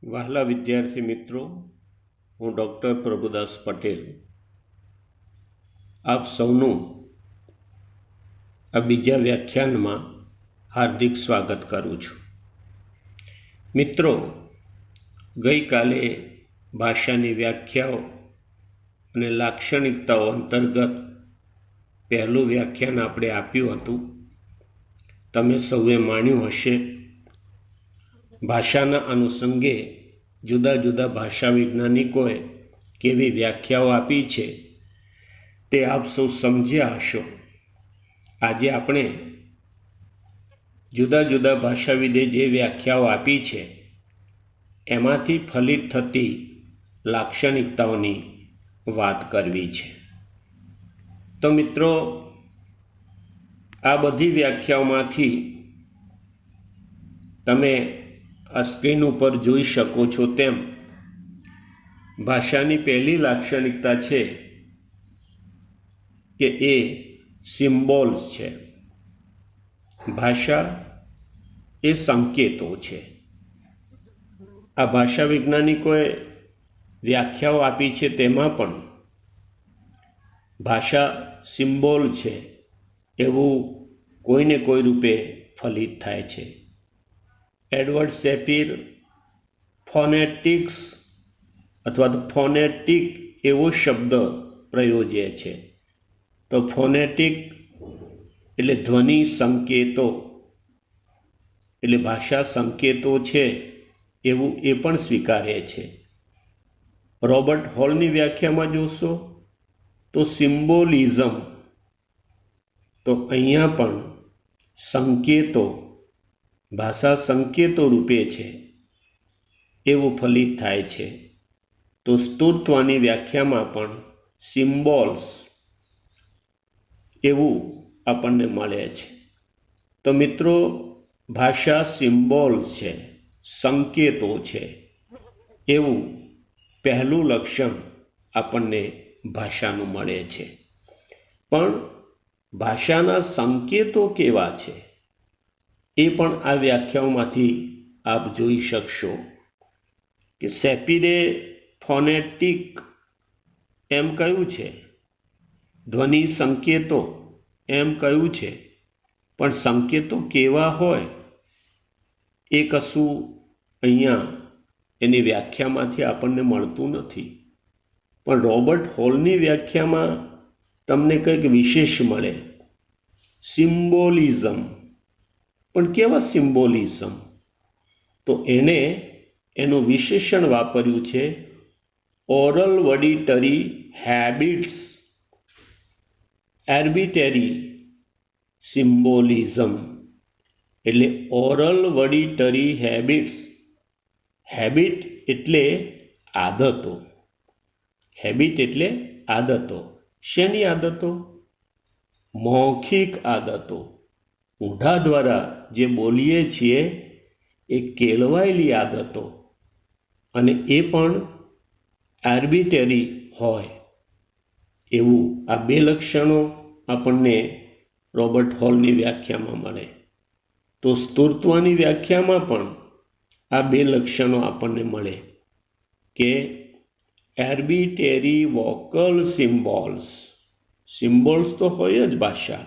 વહાલા વિદ્યાર્થી મિત્રો, હું ડૉક્ટર પ્રભુદાસ પટેલ આપ સૌનું આ બીજા વ્યાખ્યાનમાં હાર્દિક સ્વાગત કરું છું. મિત્રો, ગઈકાલે ભાષાની વ્યાખ્યાઓ અને લાક્ષણિકતાઓ અંતર્ગત પહેલું વ્યાખ્યાન આપણે આપ્યું હતું. તમે સૌએ માણ્યું હશે. ભાષાના અનુસંગે જુદા જુદા ભાષા વૈજ્ઞાનિકોએ કેવી વ્યાખ્યાઓ આપી છે તે આપ સૌ સમજ્યા હશો. આજે આપણે જુદા જુદા ભાષાવિદે જે વ્યાખ્યાઓ આપી છે એમાંથી ફલિત થતી લાક્ષણિકતાઓની વાત કરવી છે. તો મિત્રો, આ બધી વ્યાખ્યાઓમાંથી તમે આ સ્ક્રીન ઉપર જોઈ શકો છો તેમ ભાષાની પહેલી લાક્ષણિકતા છે કે એ સિમ્બોલ્સ છે. ભાષા એ સંકેતો છે. આ ભાષા વૈજ્ઞાનિકોએ વ્યાખ્યાઓ આપી છે તેમાં પણ ભાષા સિમ્બોલ છે એવું કોઈને કોઈ રૂપે ફલિત થાય છે. એડવર્ડ સેપીર ફોનેટિક્સ અથવા તો ફોનેટિક એવો શબ્દ પ્રયોજે છે. તો ફોનેટિક એટલે ધ્વનિ સંકેતો, એટલે ભાષા સંકેતો છે એવું એ પણ સ્વીકારે છે. રોબર્ટ હોલની વ્યાખ્યામાં જોશો તો સિમ્બોલિઝમ, તો અહીંયા પણ સંકેતો, ભાષા સંકેતો રૂપે છે એવું ફલિત થાય છે. તો સ્તુત્વની વ્યાખ્યામાં પણ સિમ્બોલ્સ એવું આપણને મળે છે. તો મિત્રો, ભાષા સિમ્બોલ્સ છે, સંકેતો છે એવું પહેલું લક્ષણ આપણને ભાષાનું મળે છે. પણ ભાષાના સંકેતો કેવા છે એ પણ આ વ્યાખ્યાઓમાંથી આપ જોઈ શકશો કે સેપીરે ફોનેટિક એમ કહ્યું છે, ધ્વનિ સંકેતો એમ કહ્યું છે, પણ સંકેતો કેવા હોય એ કશું અહીંયા એની વ્યાખ્યામાંથી આપણને મળતું નથી. પણ રોબર્ટ હોલની વ્યાખ્યામાં તમને કંઈક વિશેષ મળે. સિમ્બોલિઝમ. પણ કેવા સિમ્બોલિઝમ? તો એને એનું વિશેષણ વાપર્યું છે ઓરલ વડિટરી હેબિટ્સ, આર્બિટરી સિમ્બોલિઝમ. એટલે ઓરલ વડિટરી હેબિટ્સ. હેબિટ એટલે આદતો. હેબિટ એટલે આદતો. શેની આદતો? મૌખિક આદતો. ઊંઢા દ્વારા જે બોલીએ છીએ એ કેળવાયેલી આદતો, અને એ પણ આર્બિટરી હોય એવું આ બે લક્ષણો આપણને રોબર્ટ હોલની વ્યાખ્યામાં મળે. તો સ્તુત્વની વ્યાખ્યામાં પણ આ બે લક્ષણો આપણને મળે કે આર્બિટરી વોકલ સિમ્બોલ્સ. સિમ્બોલ્સ તો હોય જ ભાષા,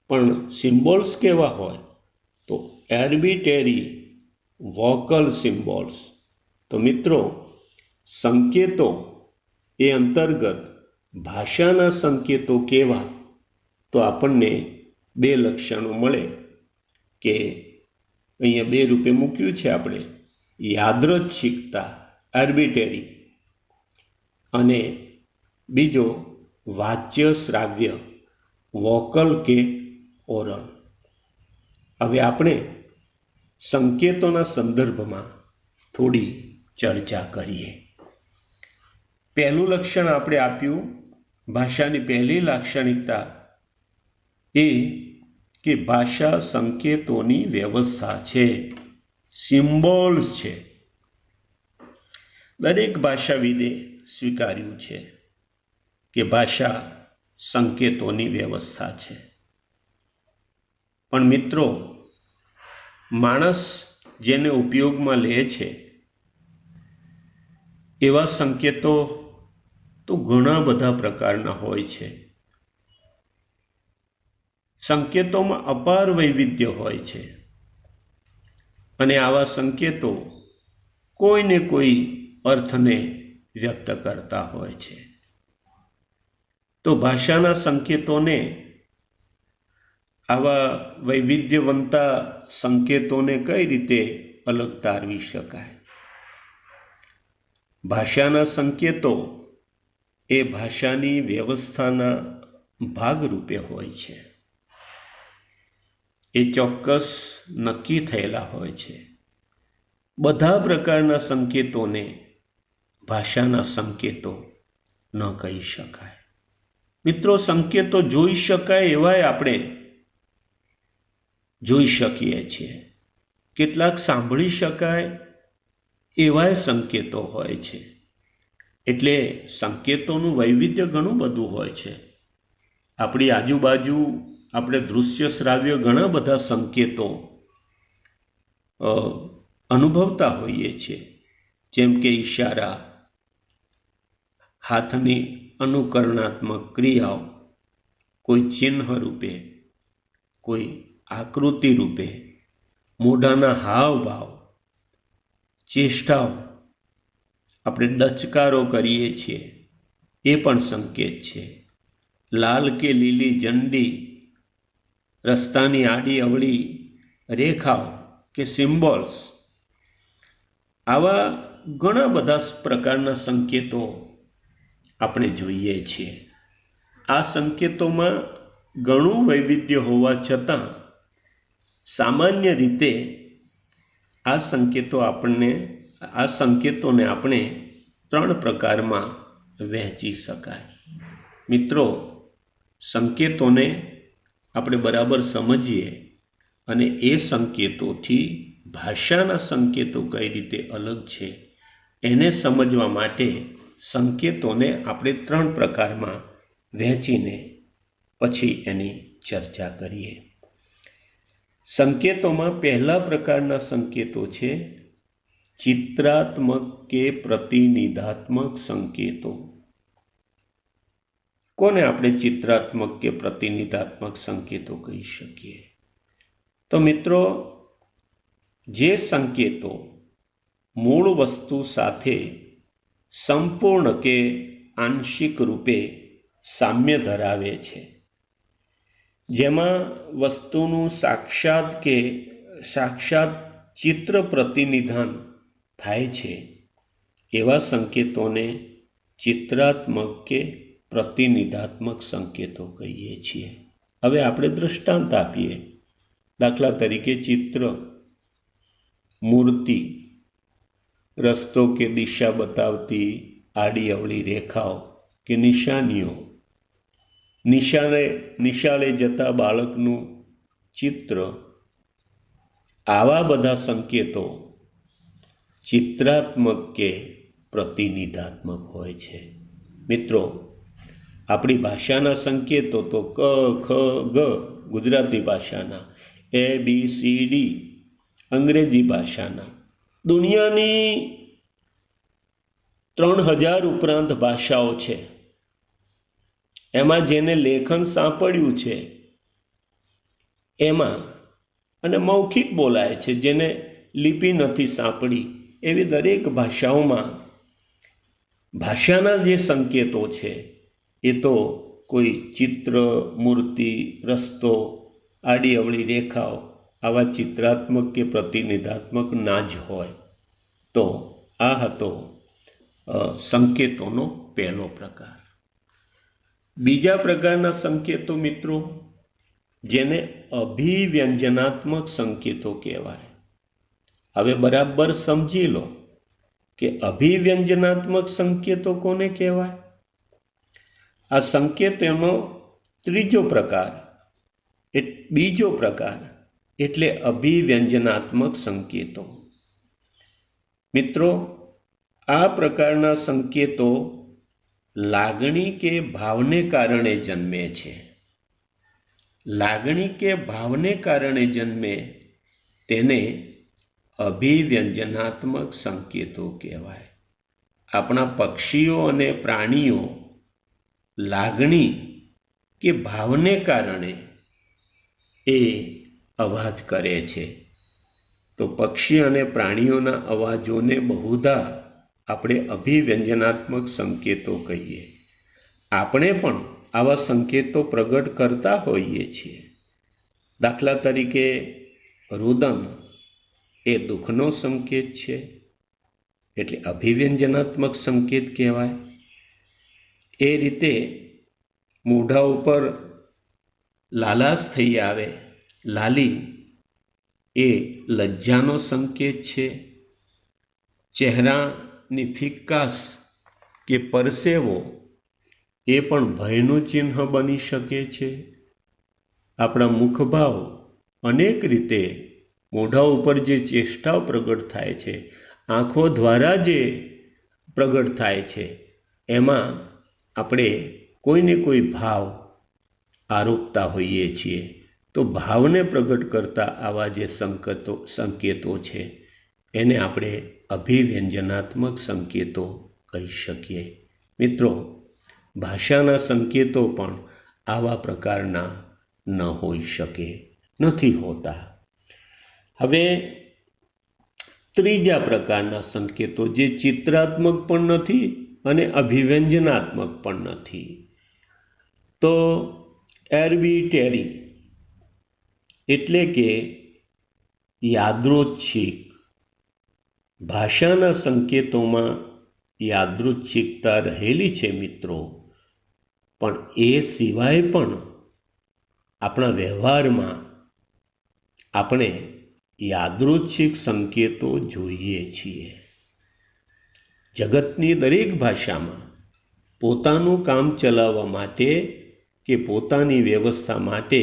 પણ સિમ્બોલ્સ કેવા હોય? તો આર્બિટરી વોકલ સિમ્બોલ્સ. તો મિત્રો, સંકેતો એ અંતર્ગત ભાષાના સંકેતો કેવા? તો આપણને બે લક્ષણો મળે કે અહીંયા બે રૂપે મૂક્યું છે આપણે, યાદૃચ્છિકતા આર્બિટરી, અને બીજો વાચ્ય શ્રાવ્ય વોકલ કે ઓરલ. હવે આપણે સંકેતોના સંદર્ભમાં થોડી ચર્ચા કરીએ. પહેલું લક્ષણ આપણે આપ્યું, ભાષાની પહેલી લાક્ષણિકતા એ કે ભાષા સંકેતોની વ્યવસ્થા છે, સિમ્બોલ્સ છે. દરેક ભાષાવિદે સ્વીકાર્યું છે કે ભાષા સંકેતોની વ્યવસ્થા છે. પણ મિત્રો, માણસ જેને ઉપયોગમાં લે છે એવા સંકેતો તો ઘણા બધા પ્રકારના હોય છે. સંકેતોમાં અપાર વૈવિધ્ય હોય છે અને આવા સંકેતો કોઈને કોઈ અર્થને વ્યક્ત કરતા હોય છે. તો ભાષાના સંકેતોને, આવા વૈવિધ્યવંતા સંકેતોને કઈ રીતે અલગ તારવી શકાય? ભાષાના સંકેતો એ ભાષાની વ્યવસ્થાના ભાગરૂપે હોય છે. એ ચોક્કસ નક્કી થયેલા હોય છે. બધા પ્રકારના સંકેતોને ભાષાના સંકેતો ન કહી શકાય. મિત્રો, સંકેતો જોઈ શકાય એવાય આપણે જોઈ શકીએ છીએ. કેટલાક સાંભળી શકાય એવાય સંકેતો હોય છે. એટલે સંકેતોનું વૈવિધ્ય ઘણું બધું હોય છે. આપણી આજુબાજુ આપણે દૃશ્ય શ્રાવ્ય ઘણા બધા સંકેતો અનુભવતા હોઈએ છીએ. જેમ કે ઈશારા, હાથની અનુકરણાત્મક ક્રિયાઓ, કોઈ ચિહ્ન રૂપે, કોઈ આકૃતિ રૂપે, મોઢાના હાવભાવ, ચેષ્ટાઓ, આપણે ડચકારો કરીએ છીએ એ પણ સંકેત છે. લાલ કે લીલી ઝંડી, રસ્તાની આડી અવળી રેખાઓ કે સિમ્બોલ્સ, આવા ઘણા બધા પ્રકારના સંકેતો આપણે જોઈએ છીએ. આ સંકેતોમાં ઘણું વૈવિધ્ય હોવા છતાં સામાન્ય રીતે આ સંકેતોને આપણે 3 પ્રકારમાં વહેંચી શકાય. મિત્રો, સંકેતોને આપણે બરાબર સમજીએ અને એ સંકેતોથી ભાષાના સંકેતો કઈ રીતે અલગ છે એને સમજવા માટે સંકેતોને આપણે 3 પ્રકારમાં વહેંચીને પછી એની ચર્ચા કરીએ. સંકેતોમાં પહેલા પ્રકારના સંકેતો છે ચિત્રાત્મક કે પ્રતિનિધાત્મક સંકેતો. કોને આપણે ચિત્રાત્મક કે પ્રતિનિધાત્મક સંકેતો કહી શકીએ? તો મિત્રો, જે સંકેતો મૂળ વસ્તુ સાથે સંપૂર્ણ કે આંશિક રૂપે સામ્ય ધરાવે છે, જેમાં વસ્તુનું સાક્ષાત ચિત્ર પ્રતિનિધાન થાય છે, એવા સંકેતોને ચિત્રાત્મક કે પ્રતિનિધાત્મક સંકેતો કહીએ છીએ. હવે આપણે દૃષ્ટાંત આપીએ. દાખલા તરીકે ચિત્ર, મૂર્તિ, રસ્તો કે દિશા બતાવતી આડી અવળી રેખાઓ કે નિશાનીઓ, નિશાળે જતા બાળકનું ચિત્ર, આવા બધા સંકેતો ચિત્રાત્મક કે પ્રતિનિધાત્મક હોય છે. મિત્રો, આપણી ભાષાના સંકેતો તો ક, ખ, ગ ગુજરાતી ભાષાના, ABCD અંગ્રેજી ભાષાના, દુનિયાની 3000 ઉપરાંત ભાષાઓ છે. એમાં જેને લેખન સાંપડ્યું છે એમાં, અને મૌખિક બોલાય છે, જેને લિપિ નથી સાંપડી, એવી દરેક ભાષાઓમાં ભાષાના જે સંકેતો છે એ તો કોઈ ચિત્ર, મૂર્તિ, રસ્તો, આડી અવળી રેખાઓ આવા ચિત્રાત્મક કે પ્રતિનિધાત્મક ના જ હોય. તો આ હતો સંકેતોનો પહેલો પ્રકાર. બીજા પ્રકારના સંકેતો મિત્રો, જેને અભિવ્યંજનાત્મક સંકેતો કહેવાય. હવે બરાબર સમજી લો કે અભિવ્યંજનાત્મક સંકેતો કોને કહેવાય. આ સંકેતોનો બીજો પ્રકાર એટલે અભિવ્યંજનાત્મક સંકેતો. મિત્રો, આ પ્રકારના સંકેતો લાગણી કે ભાવને કારણે જન્મે છે. લાગણી કે ભાવને કારણે જન્મે તેને અભિવ્યંજનાત્મક સંકેતો કહેવાય. આપણા પક્ષીઓ અને પ્રાણીઓ લાગણી કે ભાવને કારણે એ અવાજ કરે છે. તો પક્ષી અને પ્રાણીઓના અવાજોને બહુધા આપણે અભિવ્યંજનાત્મક સંકેતો કહીએ. આપણે પણ આવા સંકેતો પ્રગટ કરતા હોઈએ છીએ. દાખલા તરીકે રુદન એ દુઃખનો સંકેત છે, એટલે અભિવ્યંજનાત્મક સંકેત કહેવાય. એ રીતે મોઢા ઉપર લાલાશ થઈ આવે, લાલી, એ લજ્જાનો સંકેત છે. ચહેરાની ફિક્કાશ કે પરસેવો એ પણ ભયનું ચિહ્ન બની શકે છે. આપણા મુખભાવ અનેક રીતે મોઢા ઉપર જે ચેષ્ટાઓ પ્રગટ થાય છે, આંખો દ્વારા જે પ્રગટ થાય છે, એમાં આપણે કોઈને કોઈ ભાવ આરોપતા હોઈએ છીએ. તો ભાવને પ્રગટ કરતા આવા જે સંકેતો છે એને આપણે અભિવ્યંજનાત્મક સંકેતો કહી શકીએ. મિત્રો, ભાષાના સંકેતો પણ આવા પ્રકારના ન હોઈ શકે, નથી હોતા. હવે ત્રીજા પ્રકારના સંકેતો જે ચિત્રાત્મક પણ નથી અને અભિવ્યંજનાત્મક પણ નથી, તો આર્બિટ્રેરી એટલે કે યાદૃચ્છિક. ભાષાના સંકેતોમાં યાદૃચ્છિકતા રહેલી છે મિત્રો, પણ એ સિવાય પણ આપણા વ્યવહારમાં આપણે યાદૃચ્છિક સંકેતો જોઈએ છીએ. જગતની દરેક ભાષામાં પોતાનું કામ ચલાવવા માટે કે પોતાની વ્યવસ્થા માટે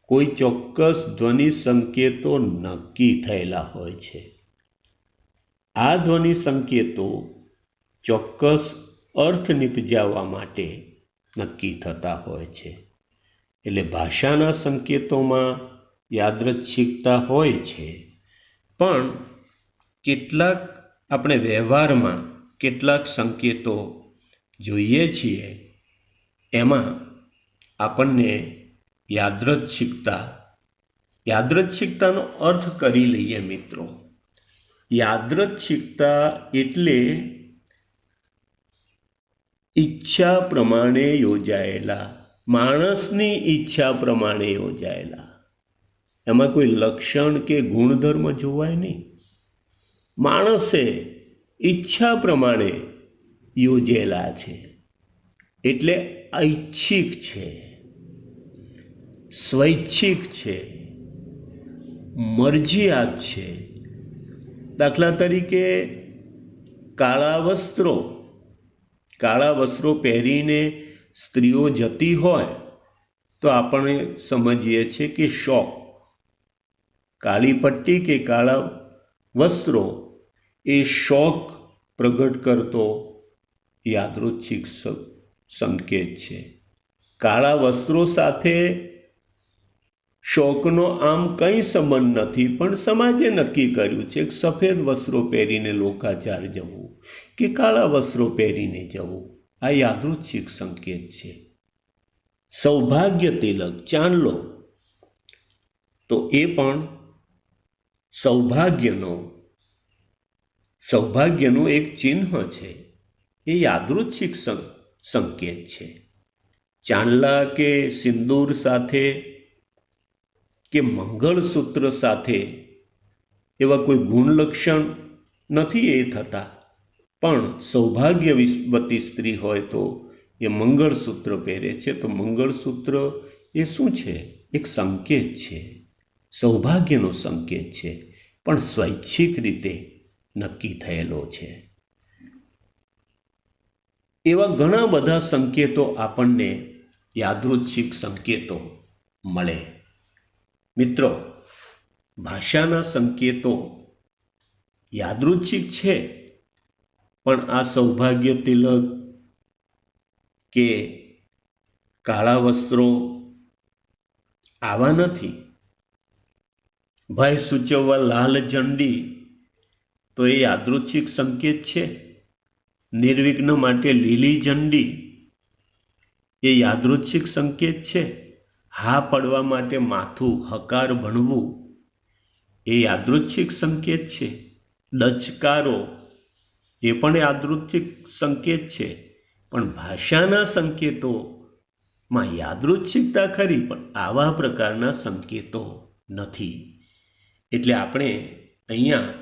કોઈ ચોક્કસ ધ્વનિ સંકેતો નક્કી થયેલા હોય છે. આ ધ્વનિ સંકેતો ચોક્કસ અર્થ નિપજાવવા માટે નક્કી થતા હોય છે. એટલે ભાષાના સંકેતોમાં યાદૃચ્છિકતા હોય છે, પણ કેટલાક આપણે વ્યવહારમાં કેટલાક સંકેતો જોઈએ છીએ, એમાં આપણને યાદૃચ્છિકતાનો અર્થ કરી લઈએ મિત્રો. યાદૃચ્છિકતા એટલે ઈચ્છા પ્રમાણે યોજાયેલા, માણસની ઈચ્છા પ્રમાણે યોજાયેલા. એમાં કોઈ લક્ષણ કે ગુણધર્મ જોવાય નહીં. માણસે ઈચ્છા પ્રમાણે યોજેલા છે, એટલે ઐચ્છિક છે, સ્વૈચ્છિક છે, મરજિયાત છે. દાખલા તરીકે કાળા વસ્ત્રો પહેરીને સ્ત્રીઓ જતી હોય તો આપણે સમજીએ છીએ કે શોખ. કાળી પટ્ટી કે કાળા વસ્ત્રો એ શોખ પ્રગટ કરતો યાદૃચ્છિક સંકેત છે. કાળા વસ્ત્રો સાથે શોકનો આમ કંઈ સંબંધ નથી, પણ સમાજે નક્કી કર્યું છે કે સફેદ વસ્ત્રો પહેરીને લોકાચાર જવું કે કાળા વસ્ત્રો પહેરીને જવું, આ યાદૃચ્છિક સંકેત છે. સૌભાગ્ય તિલક, ચાંદલો, તો એ પણ સૌભાગ્યનું એક ચિહ્ન છે. એ યાદૃચ્છિક સંકેત છે. ચાંદલા કે સિંદૂર સાથે કે મંગળસૂત્ર સાથે એવા કોઈ ગુણલક્ષણ નથી એ થતા, પણ સૌભાગ્યવતી સ્ત્રી હોય તો એ મંગળસૂત્ર પહેરે છે. તો મંગળસૂત્ર એ શું છે? એક સંકેત છે, સૌભાગ્યનો સંકેત છે, પણ સ્વૈચ્છિક રીતે નક્કી થયેલો છે. એવા ઘણા બધા સંકેતો આપણને યાદૃચ્છિક સંકેતો મળે. મિત્રો, ભાષાના સંકેતો યાદૃચ્છિક છે, પણ આ સૌભાગ્ય તિલક કે કાળા વસ્ત્રો આવા નથી. ભય સૂચવવા લાલ ઝંડી, તો એ યાદૃચ્છિક સંકેત છે, નિર્વિઘ્ન માટે લીલી ઝંડી એ યાદૃચ્છિક સંકેત છે. હા પડવા માટે માથું હકાર ભણવું એ યાદૃચ્છિક સંકેત છે. ડચકારો એ પણ યાદૃચ્છિક સંકેત છે. પણ ભાષાના સંકેતોમાં યાદૃચ્છિકતા ખરી, પણ આવા પ્રકારના સંકેતો નથી. એટલે આપણે અહીંયા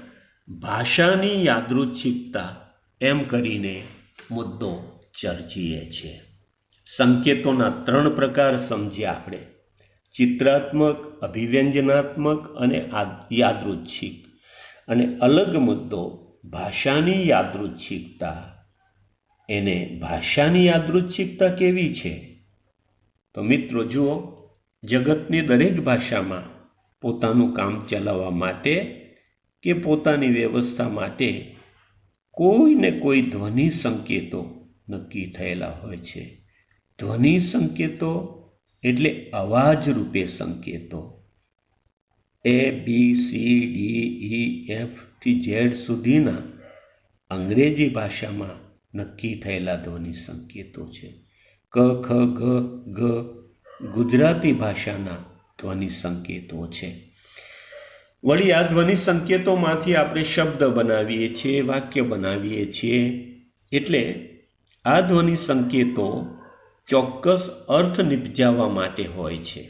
ભાષાની યાદૃચ્છિકતા એમ કરીને મુદ્દો ચર્ચીએ છીએ. સંકેતોના 3 પ્રકાર સમજ્યા આપણે: ચિત્રાત્મક, અભિવ્યંજનાત્મક અને યાદૃચ્છિક. અને અલગ મુદ્દો ભાષાની યાદૃચ્છિકતા. એને ભાષાની યાદૃચ્છિકતા કેવી છે? તો મિત્રો જુઓ, જગતની દરેક ભાષામાં પોતાનું કામ ચલાવવા માટે કે પોતાની વ્યવસ્થા માટે કોઈ ને કોઈ ધ્વનિ સંકેતો નક્કી થયેલા હોય છે. ધ્વનિ સંકેતો એટલે અવાજ રૂપે સંકેતો. ABCDEFથી Z સુધીના અંગ્રેજી ભાષામાં નક્કી થયેલા ધ્વનિ સંકેતો છે. ક ખ ગ ઘ ગુજરાતી ભાષાના ધ્વનિ સંકેતો છે. વળી આ ધ્વનિ સંકેતોમાંથી આપણે શબ્દ બનાવીએ છીએ, વાક્ય બનાવીએ છીએ. એટલે આ ધ્વનિ સંકેતો ચોક્કસ અર્થ નિપજાવવા માટે હોય છે.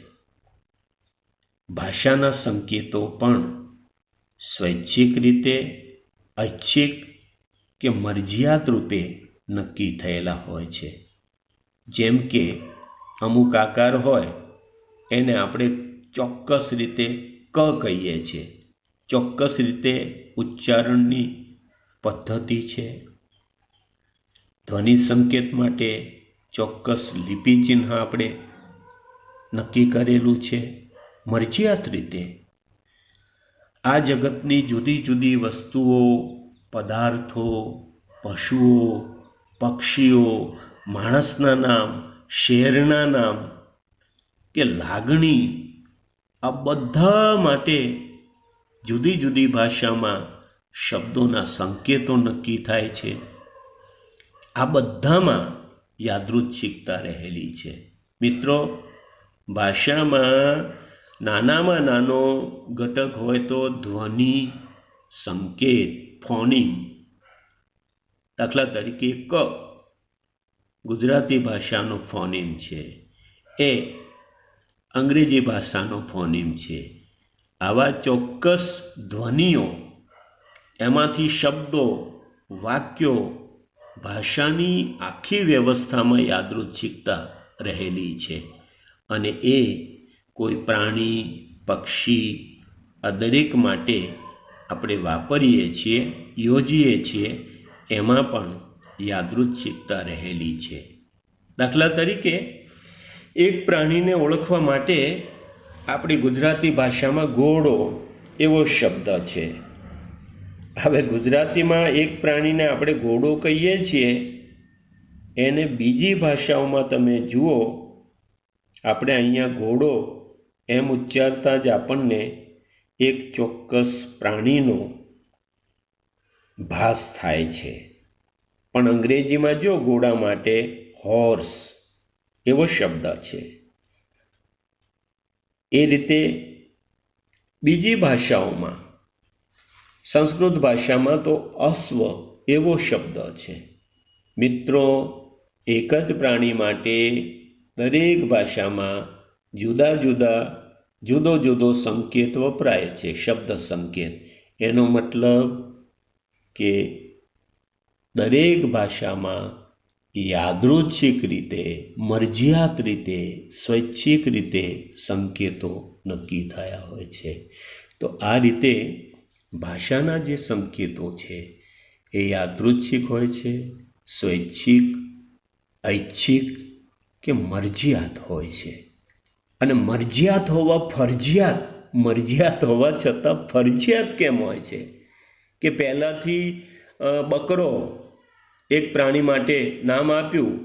ભાષાના સંકેતો પણ સ્વૈચ્છિક રીતે, ઐચ્છિક કે મરજિયાત રૂપે નક્કી થયેલા હોય છે. જેમ કે અમુક આકાર હોય એને આપણે ચોક્કસ રીતે ક કહીએ છીએ. ચોક્કસ રીતે ઉચ્ચારણની પદ્ધતિ છે. ધ્વનિ સંકેત માટે ચોક્કસ લિપિ ચિહ્ન આપણે નક્કી કરેલું છે. મરજિયાત રીતે આ જગતની જુદી જુદી વસ્તુઓ, પદાર્થો, પશુઓ, પક્ષીઓ, માણસના નામ, શહેરના નામ કે લાગણી, આ બધા માટે જુદી જુદી ભાષામાં શબ્દોના સંકેતો નક્કી થાય છે. આ બધામાં યાદૃચ્છિકતા રહેલી છે. મિત્રો, ભાષામાં નાનામાં નાનો ઘટક હોય તો ધ્વનિ સંકેત, ફોનિમ. દાખલા તરીકે ક ગુજરાતી ભાષાનો ફોનિમ છે, એ અંગ્રેજી ભાષાનો ફોનિમ છે. આવા ચોક્કસ ધ્વનિઓ, એમાંથી શબ્દો, વાક્યો, ભાષાની આખી વ્યવસ્થામાં યાદૃચ્છિકતા રહેલી છે. અને એ કોઈ પ્રાણી, પક્ષી, આ દરેક માટે આપણે વાપરીએ છીએ, યોજીએ છીએ, એમાં પણ યાદૃચ્છિકતા રહેલી છે. દાખલા તરીકે એક પ્રાણીને ઓળખવા માટે આપણી ગુજરાતી ભાષામાં ઘોડો એવો શબ્દ છે. હવે ગુજરાતીમાં એક પ્રાણીને આપણે ઘોડો કહીએ છીએ, એને બીજી ભાષાઓમાં તમે જુઓ, આપણે અહીંયા ઘોડો એમ ઉચ્ચારતા જ આપણને એક ચોક્કસ પ્રાણીનો ભાસ થાય છે. પણ અંગ્રેજીમાં જો ઘોડા માટે હોર્સ એવો શબ્દ છે. એ રીતે બીજી ભાષાઓમાં, સંસ્કૃત ભાષામાં તો અશ્વ એવો શબ્દ છે. મિત્રો, એક જ પ્રાણી માટે દરેક ભાષામાં જુદો જુદો સંકેત વપરાય છે, શબ્દ સંકેત. એનો મતલબ કે દરેક ભાષામાં યાદૃચ્છિક રીતે, મરજિયાત રીતે, સ્વૈચ્છિક રીતે સંકેતો નક્કી થયા હોય છે. તો આ રીતે ભાષાના જે સંકેતો છે એ યાદૃચ્છિક હોય છે, સ્વૈચ્છિક, ઐચ્છિક કે મરજિયાત હોય છે. અને મરજિયાત હોવા છતાં ફરજિયાત કેમ હોય છે? કે પહેલાંથી બકરો એક પ્રાણી માટે નામ આપ્યું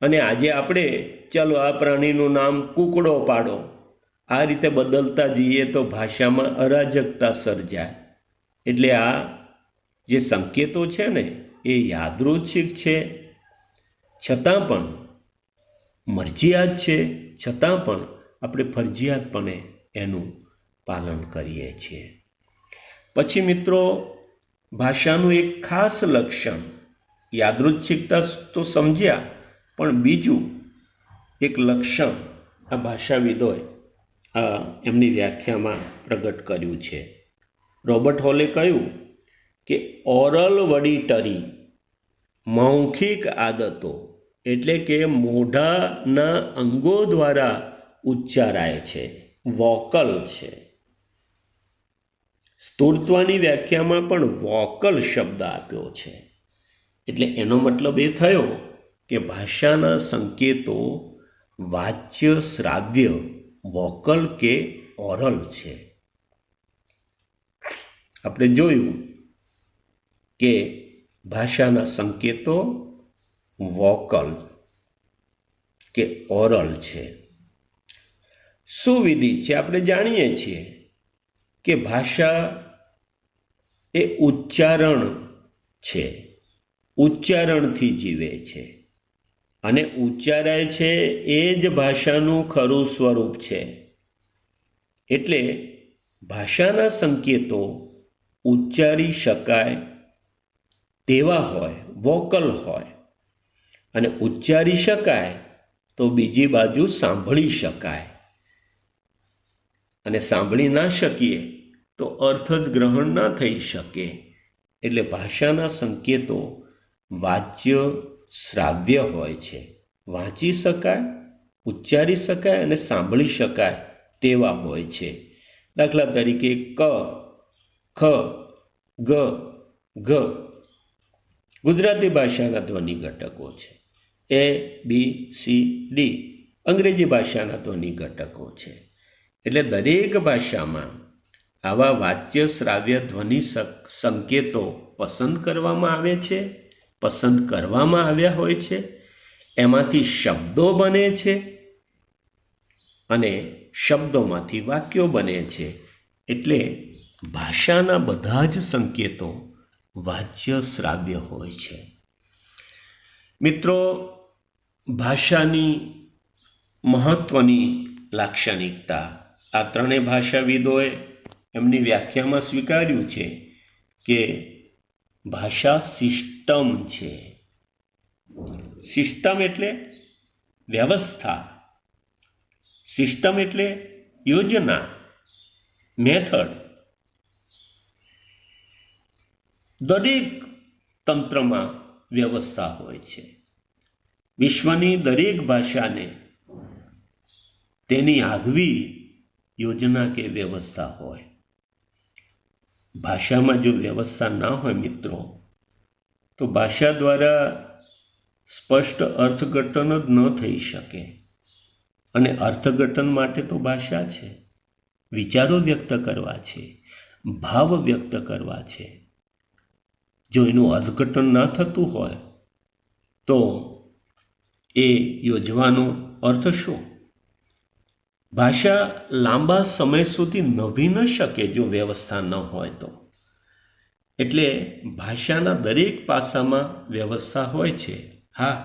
અને આજે આપણે ચાલો આ પ્રાણીનું નામ કૂકડો પાડો, આ રીતે બદલતા જઈએ તો ભાષામાં અરાજકતા સર્જાય. એટલે આ જે સંકેતો છે ને એ યાદૃચ્છિક છે, છતાં પણ મરજિયાત છે, છતાં પણ આપણે ફરજિયાતપણે એનું પાલન કરીએ છીએ. પછી મિત્રો, ભાષાનું એક ખાસ લક્ષણ, યાદૃચ્છિકતા તો સમજ્યા, પણ બીજું એક લક્ષણ આ ભાષાવિદોએ એમની વ્યાખ્યામાં પ્રગટ કર્યું છે. રોબર્ટ હોલે કહ્યું કે ઓરલ વડીટરી, મૌખિક આદતો, એટલે કે મોઢાના અંગો દ્વારા ઉચ્ચારાય છે, વોકલ છે. સ્તુત્વની વ્યાખ્યામાં પણ વોકલ શબ્દ આપ્યો છે. એટલે એનો મતલબ એ થયો કે ભાષાના સંકેતો વાચ્ય, શ્રાવ્ય, વોકલ કે ઓરલ છે. આપણે જોયું કે ભાષાના સંકેતો વોકલ કે ઓરલ છે. સુવિદિત છે. આપણે જાણીએ છીએ કે ભાષા એ ઉચ્ચારણ છે, ઉચ્ચારણથી જીવે છે, અને ઉચ્ચારાય છે એ જ ભાષાનું ખરું સ્વરૂપ છે. એટલે ભાષાના સંકેતો ઉચ્ચારી શકાય તેવા હોય, વોકલ હોય, અને ઉચ્ચારી શકાય તો બીજી બાજુ સાંભળી શકાય, અને સાંભળી ના શકીએ તો અર્થ જ ગ્રહણ ના થઈ શકે. એટલે ભાષાના સંકેતો વાચ્ય, શ્રાવ્ય હોય છે, વાંચી શકાય, ઉચ્ચારી શકાય અને સાંભળી શકાય તેવા હોય છે. દાખલા તરીકે ક, ખ, ગ, ઘ ગુજરાતી ભાષાના ધ્વનિ ઘટકો છે. એ, બી, સી, ડી અંગ્રેજી ભાષાના ધ્વનિ ઘટકો છે. એટલે દરેક ભાષામાં આવા વાચ્ય, શ્રાવ્ય, ધ્વનિ સંકેતો પસંદ કરવામાં આવે છે, પસંદ કરવામાં આવ્યા હોય છે. એમાંથી શબ્દો બને છે અને શબ્દોમાંથી વાક્યો બને છે. એટલે ભાષાના બધા જ સંકેતો વાચ્ય, શ્રાવ્ય હોય છે. મિત્રો, ભાષાની મહત્વની લાક્ષણિકતા આ ત્રણેય ભાષાવિદોએ એમની વ્યાખ્યામાં સ્વીકાર્યું છે કે ભાષા સિસ્ટમ છે. સિસ્ટમ એટલે વ્યવસ્થા, સિસ્ટમ એટલે યોજના, મેથડ. દરેક તંત્રમાં વ્યવસ્થા હોય છે. વિશ્વની દરેક ભાષાને તેની આગવી યોજના કે વ્યવસ્થા હોય. ભાષામાં જો વ્યવસ્થા ના હોય મિત્રો, તો ભાષા દ્વારા સ્પષ્ટ અર્થઘટન જ ન થઈ શકે. અને અર્થઘટન માટે તો ભાષા છે, વિચારો વ્યક્ત કરવા છે, ભાવ વ્યક્ત કરવા છે. જો એનું અર્થઘટન ના થતું હોય તો એ યોજવાનો અર્થ શું? ભાષા લાંબા સમય સુધી નભી ન શકે જો વ્યવસ્થા ન હોય તો. એટલે ભાષાના દરેક પાસામાં વ્યવસ્થા હોય છે. હા,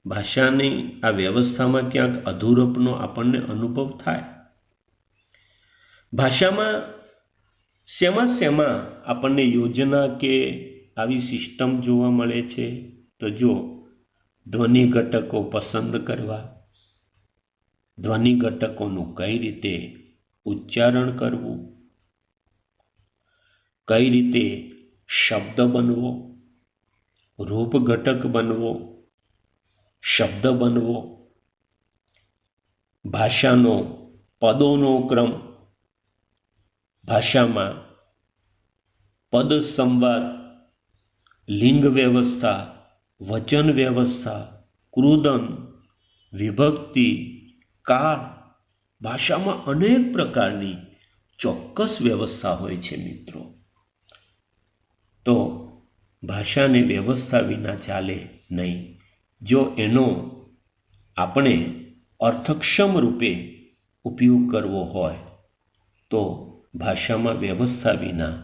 ભાષાની આ વ્યવસ્થામાં ક્યાંક અધૂરપનો આપણને અનુભવ થાય. ભાષામાં શેમાં આપણને યોજના કે આવી સિસ્ટમ જોવા મળે છે? તો જો ધ્વનિ ઘટકો પસંદ કરવા, ધ્વનિ ઘટકોનું કઈ રીતે ઉચ્ચારણ કરવું, કઈ રીતે શબ્દ બનવો, રૂપ ઘટક બનવો, શબ્દ બનવો, ભાષાનો પદોનો ક્રમ, ભાષામાં પદ સંવાદ, લિંગ વ્યવસ્થા, વચન વ્યવસ્થા, કૃદન, વિભક્તિ, કાળ. ભાષામાં અનેક પ્રકારની ચોક્કસ વ્યવસ્થા હોય છે મિત્રો. તો ભાષાને વ્યવસ્થા વિના ચાલે નહીં. જો એનો આપણે અર્થક્ષમ રૂપે ઉપયોગ કરવો હોય તો ભાષામાં વ્યવસ્થા વિના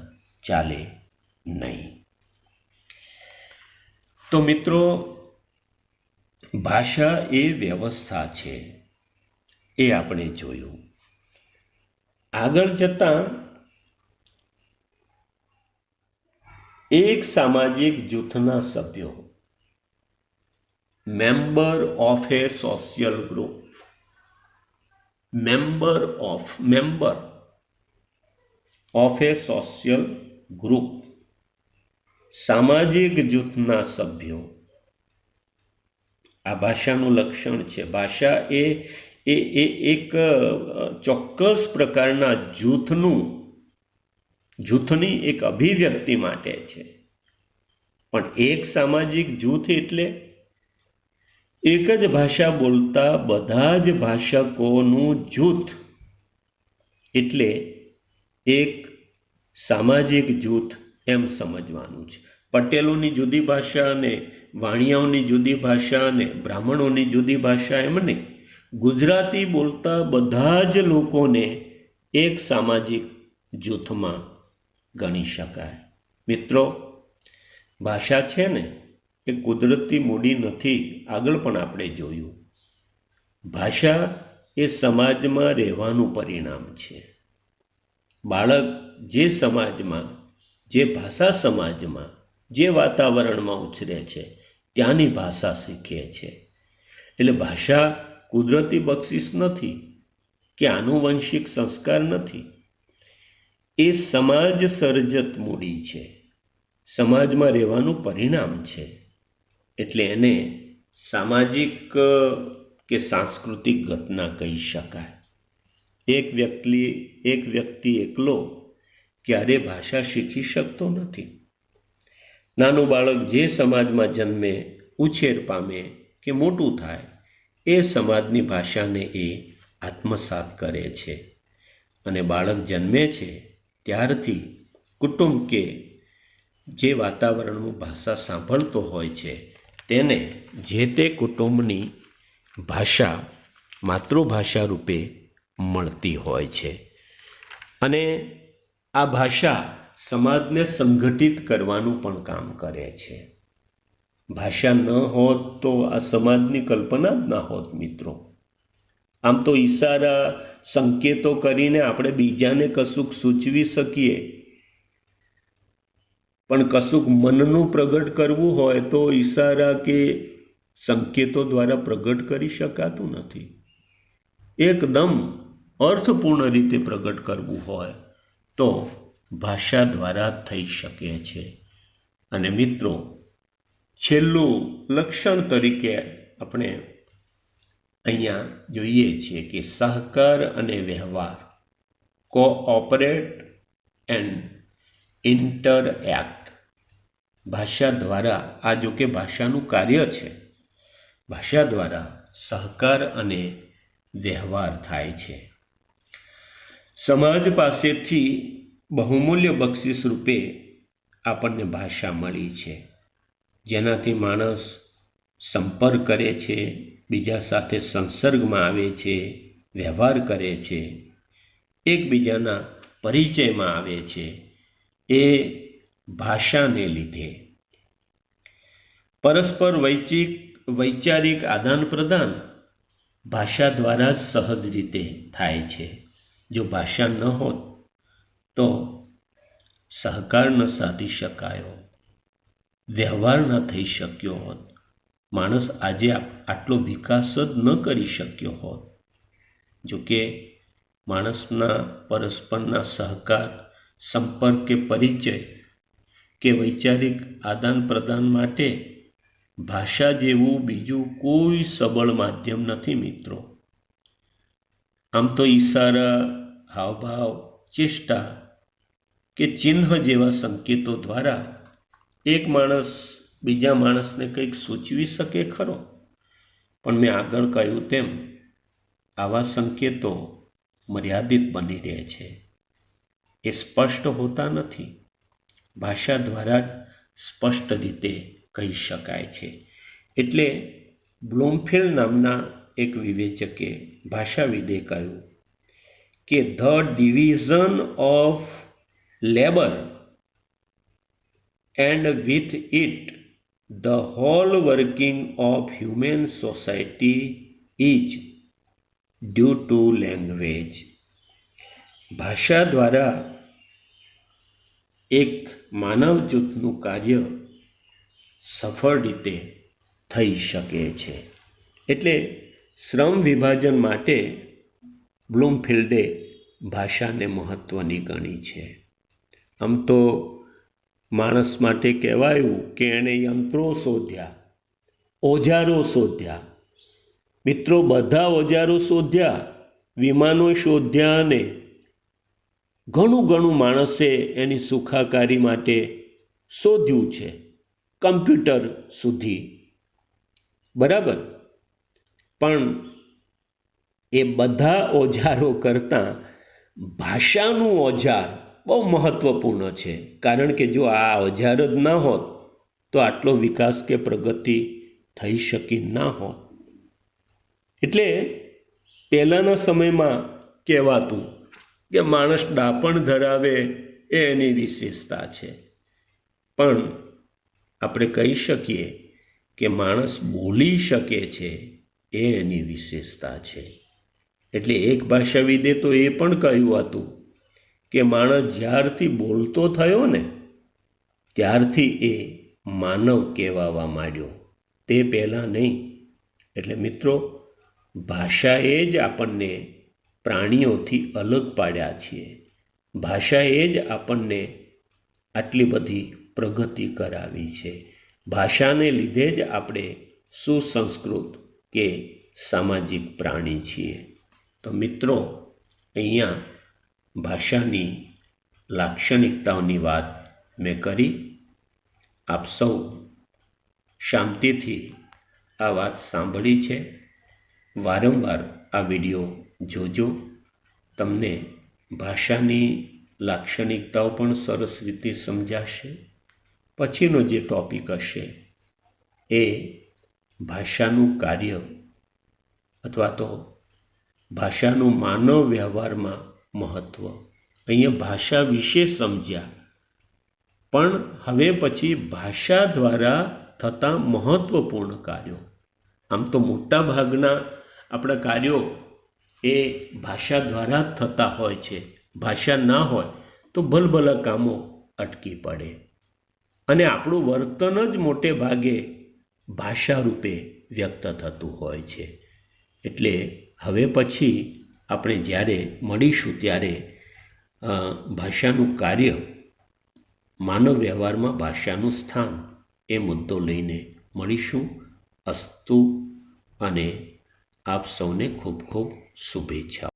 ચાલે નહીં. તો મિત્રો, ભાષા એ વ્યવસ્થા છે, એ આપણે જોયું. આગળ જતાં એક સામાજિક જૂથના સભ્યો, member of A social group, member of A social group, સામાજિક જૂથના સભ્યો. આ ભાષાનું લક્ષણ છે. ભાષા એ એક ચોક્કસ પ્રકારના જૂથની એક અભિવ્યક્તિ માટે છે. પણ એક સામાજિક જૂથ એટલે એક જ ભાષા બોલતા બધા જ ભાષકોનું જૂથ, એટલે એક સામાજિક જૂથ એમ સમજવાનું છે. પટેલોની જુદી ભાષા અને વાણિયાઓની જુદી ભાષા અને બ્રાહ્મણોની જુદી ભાષા એમ નહીં, ગુજરાતી બોલતા બધા જ લોકોને એક સામાજિક જૂથમાં ગણી શકાય. મિત્રો, ભાષા છે ને એ કુદરતી મૂડી નથી. આગળ પણ આપણે જોયું, ભાષા એ સમાજમાં રહેવાનું પરિણામ છે. બાળક જે સમાજમાં, જે ભાષા સમાજમાં, જે વાતાવરણમાં ઉછરે છે ત્યાંની ભાષા શીખે છે. એટલે ભાષા કુદરતી બક્ષિસ નથી કે આનુવંશિક સંસ્કાર નથી. એ સમાજ સર્જત મૂડી છે, સમાજમાં રહેવાનું પરિણામ છે. એટલે એને સામાજિક કે સાંસ્કૃતિક ઘટના કહી શકાય. એક વ્યક્તિ એકલો ક્યારે ભાષા શીખી શકતો નથી. નાનું બાળક જે સમાજમાં જન્મે, ઉછેર પામે કે મોટું થાય, એ સમાજની ભાષાને એ આત્મસાત કરે છે. અને બાળક જન્મે છે ત્યારથી કુટુંબ કે જે વાતાવરણમાં ભાષા સાંભળતો હોય છે તેને જે તે કુટુંબની ભાષા માતૃભાષા રૂપે મળતી હોય છે. અને આ ભાષા સમાજને સંગઠિત કરવાનું પણ કામ કરે છે. ભાષા ન હોત તો આ સમાજની કલ્પના જ ના હોત મિત્રો. આમ તો ઈશારા, સંકેતો કરીને આપણે બીજાને કશુંક સૂચવી શકીએ, પણ કશુંક મનનું પ્રગટ કરવું હોય તો ઈશારા કે સંકેતો દ્વારા પ્રગટ કરી શકાતું નથી. એકદમ અર્થપૂર્ણ રીતે પ્રગટ કરવું હોય તો ભાષા દ્વારા થઈ શકે છે. અને મિત્રો, છેલ્લું લક્ષણ તરીકે આપણે અહીંયા જોઈએ છીએ કે સહકાર અને વ્યવહાર, કોઓપરેટ એન્ડ ઇન્ટરએક્ટ. ભાષા દ્વારા, આ જો કે ભાષાનું કાર્ય છે, ભાષા દ્વારા સહકાર અને વ્યવહાર થાય છે. સમાજ પાસેથી બહુમૂલ્ય બક્ષિસ રૂપે આપણને ભાષા મળી છે, જેનાથી માણસ સંપર્ક કરે છે, બીજા સાથે સંસર્ગમાં આવે છે, વ્યવહાર કરે છે, એકબીજાના પરિચયમાં આવે છે. એ ભાષાને લીધે પરસ્પર વૈચારિક આદાન પ્રદાન ભાષા દ્વારા જ સહજ રીતે થાય છે. જો ભાષા ન હોત તો સહકાર ન સાધી શકાયો, વ્યવહાર ન થઈ શક્યો હોત, માણસ આજે આટલો વિકાસ જ ન કરી શક્યો હોત. જોકે માણસના પરસ્પરના સહકાર, સંપર્ક કે પરિચય કે વૈચારિક આદાન પ્રદાન માટે ભાષા જેવું બીજું કોઈ સબળ માધ્યમ નથી મિત્રો. આમ તો ઈશારા, હાવભાવ, ચેષ્ટા કે ચિહ્ન જેવા સંકેતો દ્વારા એક માણસ બીજા માણસને કંઈક સૂચવી શકે ખરો, પણ મેં આગળ કહ્યું તેમ આવા સંકેતો મર્યાદિત બની રહે છે, એ સ્પષ્ટ હોતા નથી. ભાષા દ્વારા જ સ્પષ્ટ રીતે કહી શકાય છે. એટલે બ્લૂમફિલ્ડ નામના એક વિવેચકે, ભાષાવિદે કહ્યું કે the division of labour and with it the whole working of human society is due to language. ભાષા દ્વારા એક માનવ જૂથનું કાર્ય સફળ રીતે થઈ શકે છે. એટલે શ્રમ વિભાજન માટે બ્લૂમફિલ્ડે ભાષાને મહત્ત્વની ગણી છે. આમ તો માણસ માટે કહેવાયું કે એણે યંત્રો શોધ્યા, ઓજારો શોધ્યા. મિત્રો, બધા ઓજારો શોધ્યા, વિમાનો શોધ્યા અને ઘણું માણસે એની સુખાકારી માટે શોધ્યું છે, કમ્પ્યુટર સુધી. બરાબર, પણ એ બધા ઓજારો કરતાં ભાષાનું ઓજાર બહુ મહત્ત્વપૂર્ણ છે. કારણ કે જો આ ઓજાર જ ના હોત તો આટલો વિકાસ કે પ્રગતિ થઈ શકી ના હોત. એટલે પહેલાંના સમયમાં કહેવાતું કે માણસ ડાપણ ધરાવે એ એની વિશેષતા છે, પણ આપણે કહી શકીએ કે માણસ બોલી શકે છે એ એની વિશેષતા છે. એટલે એક ભાષાવિદે તો એ પણ કહ્યું હતું કે માણસ જ્યારથી બોલતો થયો ને ત્યારથી એ માનવ કહેવાવા માંડ્યો, તે પહેલાં નહીં. એટલે મિત્રો, ભાષાએ જ આપણને પ્રાણીઓથી અલગ પાડ્યા છીએ. ભાષાએ જ આપણને આટલી બધી પ્રગતિ કરાવી છે. ભાષાને લીધે જ આપણે સુસંસ્કૃત કે સામાજિક પ્રાણી છીએ. તો મિત્રો, અહીંયા ભાષાની લાક્ષણિકતાઓની વાત મેં કરી. આપ સૌ શાંતિથી આ વાત સાંભળી છે. વારંવાર આ વિડીયો જોજો, તમને ભાષાની લાક્ષણિકતાઓ પણ સરસ રીતે સમજાશે. પછીનો જે ટૉપિક હશે એ ભાષાનું કાર્ય અથવા તો ભાષાનું માનવ વ્યવહારમાં મહત્ત્વ. અહીંયા ભાષા વિશે સમજ્યા, પણ હવે પછી ભાષા દ્વારા થતા મહત્ત્વપૂર્ણ કાર્યો. આમ તો મોટા ભાગના આપણા કાર્યો એ ભાષા દ્વારા જ થતા હોય છે. ભાષા ના હોય તો ભલભલા કામો અટકી પડે અને આપણું વર્તન જ મોટે ભાગે ભાષા રૂપે વ્યક્ત થતું હોય છે. એટલે હવે પછી આપણે જ્યારે મળીશું ત્યારે ભાષાનું કાર્ય, માનવ વ્યવહારમાં ભાષાનું સ્થાન એ મુદ્દો લઈને મળીશું. અસ્તુ, અને આપ સૌને ખૂબ ખૂબ શુભેચ્છાઓ.